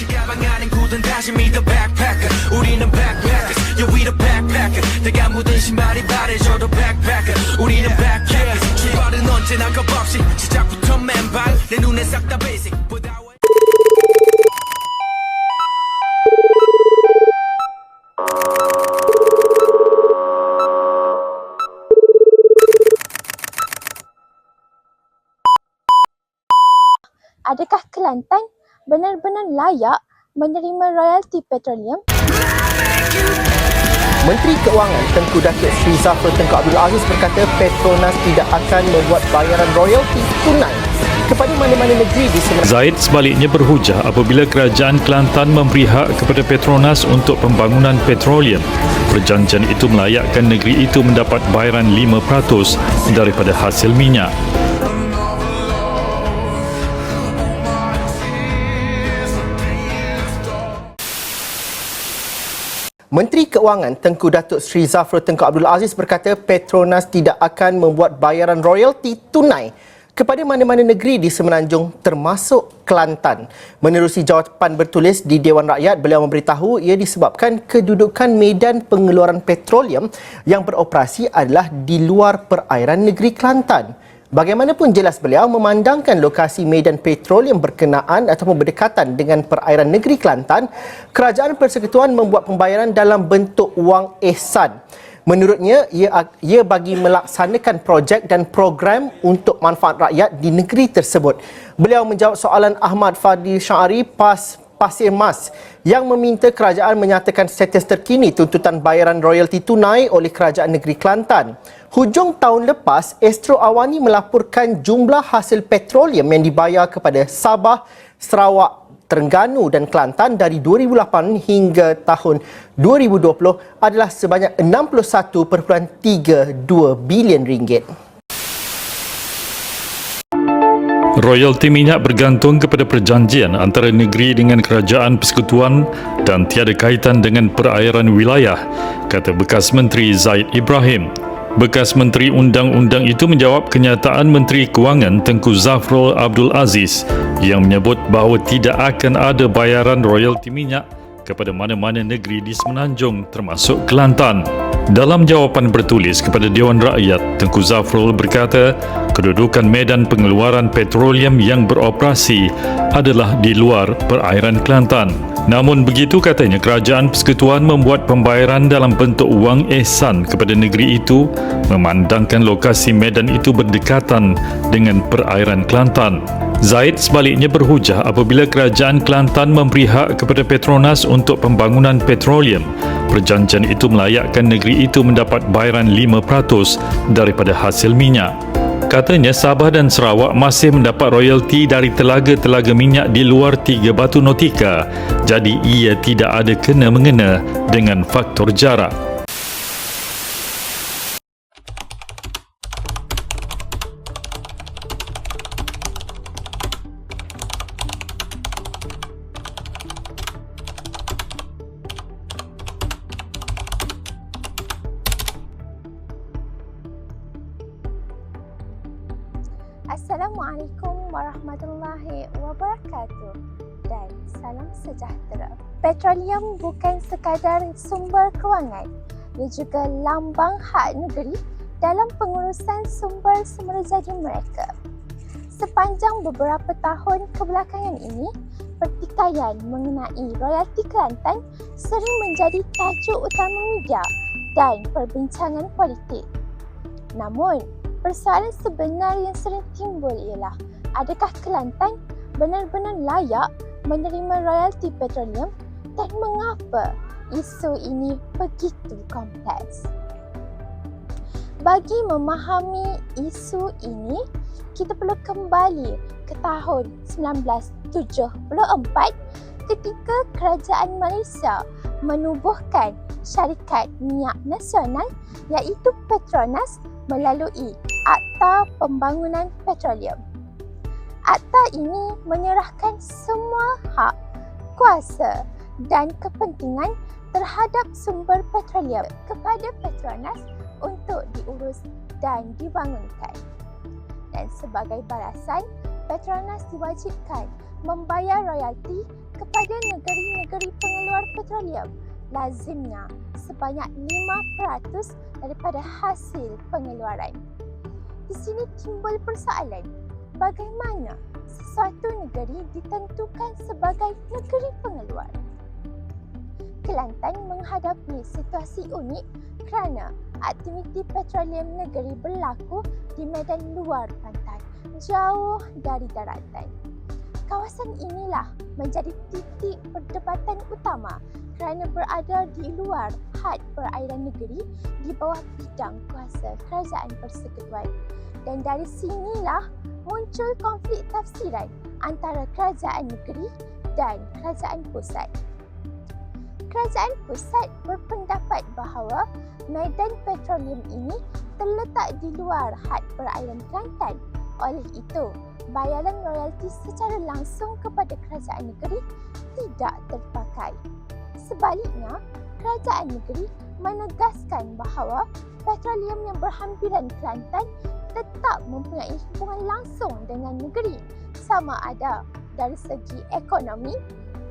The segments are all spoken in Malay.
가방 안엔 굳은 다짐이 the backpacker 우리는 backpackers yeah we the backpacker 내가 묻은 신발이 바래져도 backpacker 우리는 backpackers 출발은 언제나 겁없이 시작부터 맨발 내 눈에 싹 다 basic Adakah Kelantan benar-benar layak menerima royalti petroleum? Menteri Keuangan Tengku Datuk Sri Zafrul Tengku Abdul Aziz berkata Petronas tidak akan membuat bayaran royalti tunai kepada mana-mana negeri di semenanjung. Zaid sebaliknya berhujah apabila kerajaan Kelantan memberi hak kepada Petronas untuk pembangunan petroleum. Perjanjian itu melayakkan negeri itu mendapat bayaran 5% daripada hasil minyak. Menteri Keuangan Tengku Datuk Sri Zafrul Tengku Abdul Aziz berkata Petronas tidak akan membuat bayaran royalti tunai kepada mana-mana negeri di semenanjung termasuk Kelantan. Menerusi jawapan bertulis di Dewan Rakyat, beliau memberitahu ia disebabkan kedudukan medan pengeluaran petroleum yang beroperasi adalah di luar perairan negeri Kelantan. Bagaimanapun jelas beliau memandangkan lokasi medan petrol yang berkenaan ataupun berdekatan dengan perairan negeri Kelantan, Kerajaan Persekutuan membuat pembayaran dalam bentuk wang ihsan. Menurutnya, ia bagi melaksanakan projek dan program untuk manfaat rakyat di negeri tersebut. Beliau menjawab soalan Ahmad Fadil Syari Pasir Mas yang meminta kerajaan menyatakan status terkini tuntutan bayaran royalti tunai oleh Kerajaan Negeri Kelantan. Hujung tahun lepas, Astro Awani melaporkan jumlah hasil petroleum yang dibayar kepada Sabah, Sarawak, Terengganu dan Kelantan dari 2008 hingga tahun 2020 adalah sebanyak 61.32 bilion ringgit. Royalti minyak bergantung kepada perjanjian antara negeri dengan kerajaan persekutuan dan tiada kaitan dengan perairan wilayah, kata bekas Menteri Zaid Ibrahim. Bekas Menteri Undang-Undang itu menjawab kenyataan Menteri Kewangan Tengku Zafrul Abdul Aziz yang menyebut bahawa tidak akan ada bayaran royalti minyak kepada mana-mana negeri di semenanjung termasuk Kelantan. Dalam jawapan bertulis kepada Dewan Rakyat, Tengku Zafrul berkata kedudukan medan pengeluaran petroleum yang beroperasi adalah di luar perairan Kelantan. Namun begitu katanya kerajaan persekutuan membuat pembayaran dalam bentuk wang ihsan kepada negeri itu memandangkan lokasi medan itu berdekatan dengan perairan Kelantan. Zaid sebaliknya berhujah apabila kerajaan Kelantan memberi hak kepada Petronas untuk pembangunan petroleum. Perjanjian itu melayakkan negeri itu mendapat bayaran 5% daripada hasil minyak. Katanya Sabah dan Sarawak masih mendapat royalti dari telaga-telaga minyak di luar 3 batu nautika. Jadi ia tidak ada kena-mengena dengan faktor jarak. Assalamualaikum warahmatullahi wabarakatuh dan salam sejahtera. Petroleum bukan sekadar sumber kewangan, ia juga lambang hak negeri dalam pengurusan sumber semerjadi mereka. Sepanjang beberapa tahun kebelakangan ini, pertikaian mengenai royalti Kelantan sering menjadi tajuk utama media dan perbincangan politik. Namun, persoalan sebenar yang sering timbul ialah adakah Kelantan benar-benar layak menerima royalti petroleum dan mengapa isu ini begitu kompleks. Bagi memahami isu ini, kita perlu kembali ke tahun 1974 ketika Kerajaan Malaysia menubuhkan syarikat minyak nasional iaitu Petronas melalui Akta Pembangunan Petroleum. Akta ini menyerahkan semua hak, kuasa dan kepentingan terhadap sumber petroleum kepada Petronas untuk diurus dan dibangunkan. Dan sebagai balasan, Petronas diwajibkan membayar royalti kepada negeri-negeri pengeluar petroleum lazimnya sebanyak 5% daripada hasil pengeluaran. Di sini timbul persoalan, bagaimana sesuatu negeri ditentukan sebagai negeri pengeluar? Kelantan menghadapi situasi unik kerana aktiviti petroleum negeri berlaku di medan luar pantai, jauh dari daratan. Kawasan inilah menjadi titik perdebatan utama kerana berada di luar had perairan negeri di bawah bidang kuasa Kerajaan Persekutuan. Dan dari sinilah muncul konflik tafsiran antara kerajaan negeri dan kerajaan pusat. Kerajaan pusat berpendapat bahawa medan petroleum ini terletak di luar had perairan Kelantan. Oleh itu, bayaran royalti secara langsung kepada kerajaan negeri tidak terpakai. Sebaliknya, kerajaan negeri menegaskan bahawa petroleum yang berhampiran Kelantan tetap mempunyai hubungan langsung dengan negeri, sama ada dari segi ekonomi,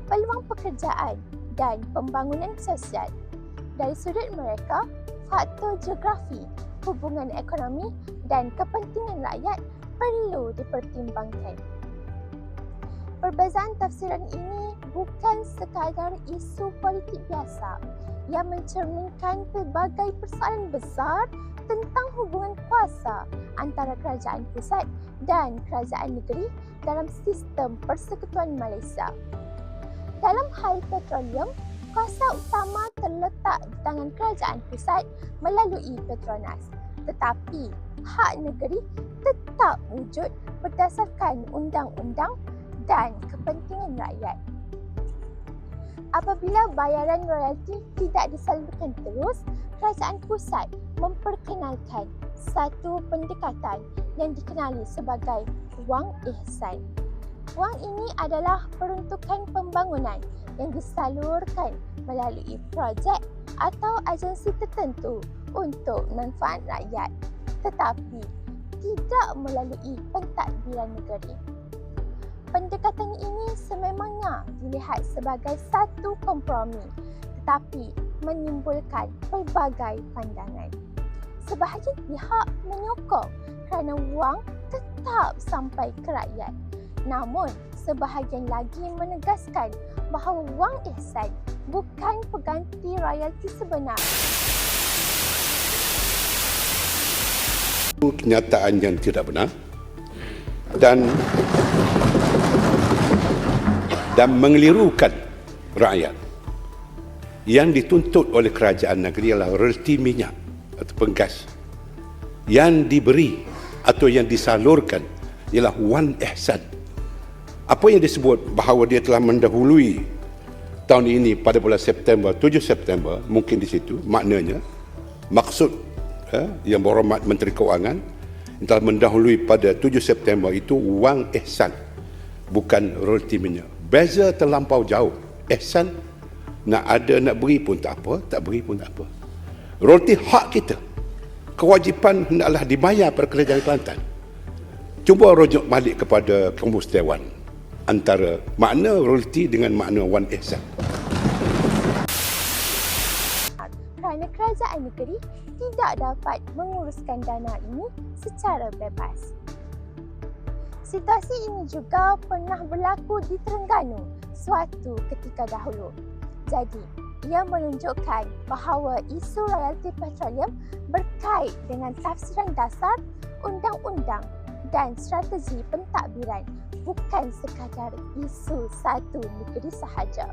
peluang pekerjaan dan pembangunan sosial. Dari sudut mereka, faktor geografi, hubungan ekonomi dan kepentingan rakyat perlu dipertimbangkan. Perbezaan tafsiran ini bukan sekadar isu politik biasa yang mencerminkan pelbagai persoalan besar tentang hubungan kuasa antara kerajaan pusat dan kerajaan negeri dalam sistem Persekutuan Malaysia. Dalam hal petroleum, kuasa utama terletak di tangan kerajaan pusat melalui Petronas. Tetapi, hak negeri tetap wujud berdasarkan undang-undang dan kepentingan rakyat. Apabila bayaran royalti tidak disalurkan terus, kerajaan pusat memperkenalkan satu pendekatan yang dikenali sebagai wang ihsan. Wang ini adalah peruntukan pembangunan yang disalurkan melalui projek atau agensi tertentu untuk manfaat rakyat, tetapi tidak melalui pentadbiran negeri. Pendekatan ini sememangnya dilihat sebagai satu kompromi, tetapi menimbulkan pelbagai pandangan. Sebahagian pihak menyokong kerana wang tetap sampai ke rakyat. Namun, sebahagian lagi menegaskan bahawa wang ihsan bukan pengganti royalti sebenar. Kenyataan yang tidak benar dan mengelirukan rakyat. Yang dituntut oleh kerajaan negeri adalah royalti minyak atau gas. Yang diberi atau yang disalurkan ialah wan ihsan. Apa yang disebut bahawa dia telah mendahului tahun ini pada bulan September, 7 September, mungkin di situ maknanya maksud yang berhormat Menteri Keuangan telah mendahului pada 7 September itu wang ihsan, bukan royalti minyak. Beza terlampau jauh. Ihsan nak ada nak beri pun tak apa, tak beri pun tak apa. Royalti hak kita. Kewajipan hendaklah dibayar pada kerajaan Kelantan. Cuba rujuk balik kepada Kamus Dewan antara makna royalti dengan makna wan ihsan. Kerana kerajaan negeri tidak dapat menguruskan dana ini secara bebas. Situasi ini juga pernah berlaku di Terengganu suatu ketika dahulu. Jadi, ia menunjukkan bahawa isu royalti petroleum berkait dengan tafsiran dasar, undang-undang dan strategi pentadbiran, bukan sekadar isu satu negeri sahaja.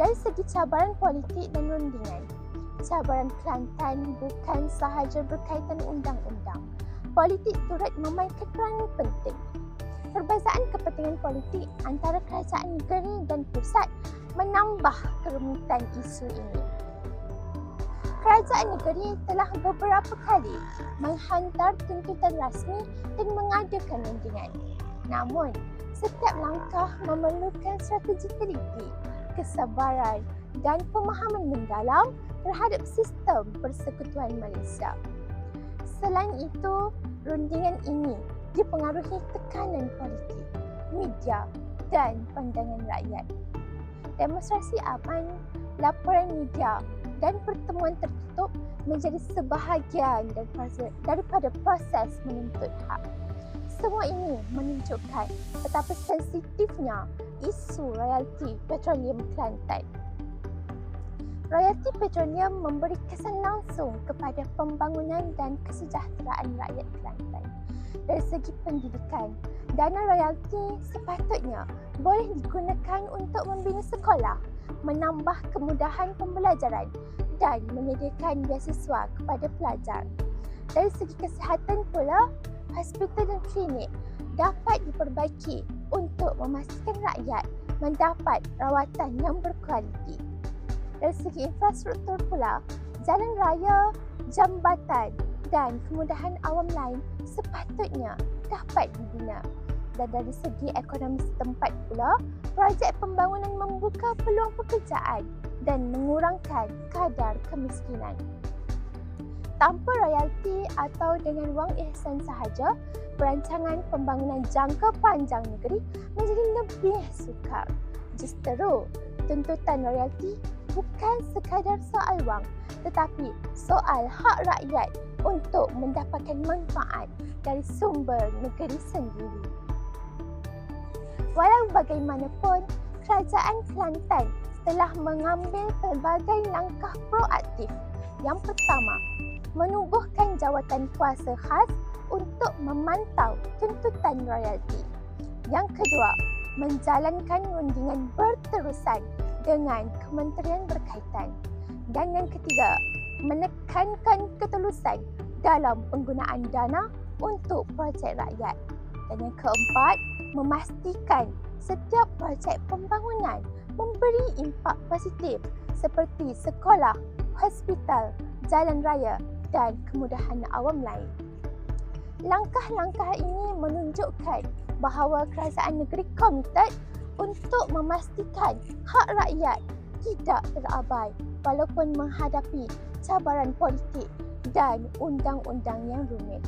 Dari segi cabaran politik dan rundingan, cabaran Kelantan bukan sahaja berkaitan undang-undang. Politik turut memainkan peranan penting. Perbezaan kepentingan politik antara kerajaan negeri dan pusat menambah kerumitan isu ini. Kerajaan negeri telah beberapa kali menghantar tuntutan rasmi dan mengadakan rundingan. Namun, setiap langkah memerlukan strategi teliti, kesabaran dan pemahaman mendalam terhadap sistem Persekutuan Malaysia. Selain itu, rundingan ini dipengaruhi tekanan politik, media dan pandangan rakyat. Demonstrasi aman, laporan media dan pertemuan tertutup menjadi sebahagian daripada proses menuntut hak. Semua ini menunjukkan betapa sensitifnya isu royalti petroleum Kelantan. Royalti petroleum memberi kesan langsung kepada pembangunan dan kesejahteraan rakyat Kelantan. Dari segi pendidikan, dana royalti sepatutnya boleh digunakan untuk membina sekolah, menambah kemudahan pembelajaran dan menyediakan beasiswa kepada pelajar. Dari segi kesihatan pula, hospital dan klinik dapat diperbaiki untuk memastikan rakyat mendapat rawatan yang berkualiti. Dari segi infrastruktur pula, jalan raya, jambatan dan kemudahan awam lain sepatutnya dapat dibina. Dan dari segi ekonomi setempat pula, projek pembangunan membuka peluang pekerjaan dan mengurangkan kadar kemiskinan. Tanpa royalti atau dengan wang ihsan sahaja, perancangan pembangunan jangka panjang negeri menjadi lebih sukar. Justeru, tuntutan royalti bukan sekadar soal wang, tetapi soal hak rakyat untuk mendapatkan manfaat dari sumber negeri sendiri. Walau bagaimanapun, Kerajaan Kelantan telah mengambil pelbagai langkah proaktif. Yang pertama, menubuhkan jawatan kuasa khas untuk memantau tuntutan royalti. Yang kedua, menjalankan rundingan berterusan dengan kementerian berkaitan. Dan yang ketiga, menekankan ketulusan dalam penggunaan dana untuk projek rakyat. Dan yang keempat, memastikan setiap projek pembangunan memberi impak positif seperti sekolah, hospital, jalan raya dan kemudahan awam lain. Langkah-langkah ini menunjukkan bahawa kerajaan negeri komited untuk memastikan hak rakyat tidak terabai walaupun menghadapi cabaran politik dan undang-undang yang rumit.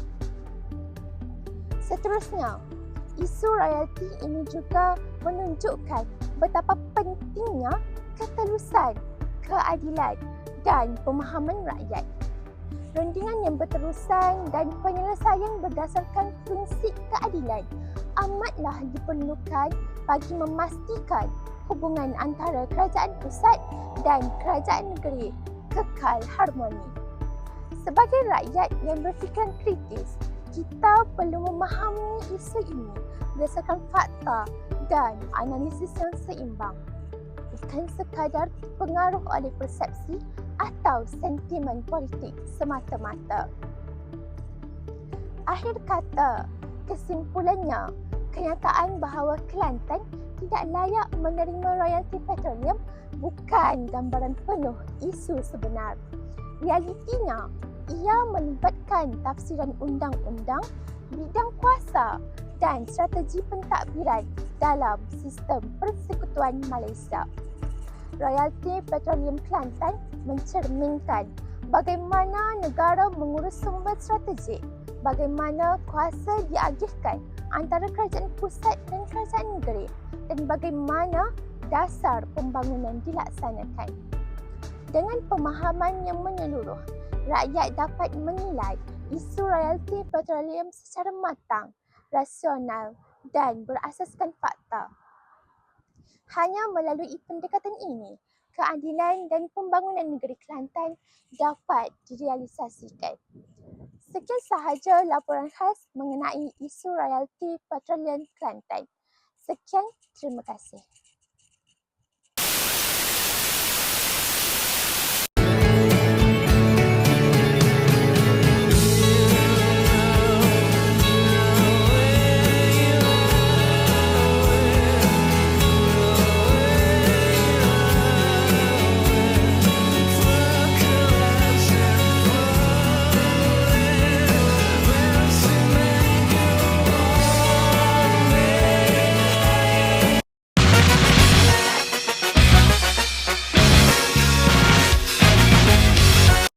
Seterusnya, isu royalti ini juga menunjukkan betapa pentingnya ketelusan, keadilan dan pemahaman rakyat. Rundingan yang berterusan dan penyelesaian berdasarkan prinsip keadilan amatlah diperlukan bagi memastikan hubungan antara kerajaan pusat dan kerajaan negeri kekal harmoni. Sebagai rakyat yang berfikiran kritis, kita perlu memahami isu ini berdasarkan fakta dan analisis yang seimbang, bukan sekadar dipengaruhi oleh persepsi atau sentimen politik semata-mata. Akhir kata, kesimpulannya, kenyataan bahawa Kelantan tidak layak menerima royalti petroleum bukan gambaran penuh isu sebenar. Realitinya, ia melibatkan tafsiran undang-undang, bidang kuasa dan strategi pentadbiran dalam sistem persekutuan Malaysia. Royalti petroleum Kelantan mencerminkan bagaimana negara mengurus sumber strategik, bagaimana kuasa diagihkan antara kerajaan pusat dan kerajaan negeri dan bagaimana dasar pembangunan dilaksanakan. Dengan pemahaman yang menyeluruh, rakyat dapat menilai isu royalti petroleum secara matang, rasional dan berasaskan fakta. Hanya melalui pendekatan ini, keadilan dan pembangunan negeri Kelantan dapat direalisasikan. Sekian sahaja laporan khas mengenai isu royalti petroleum Kelantan. Sekian, terima kasih.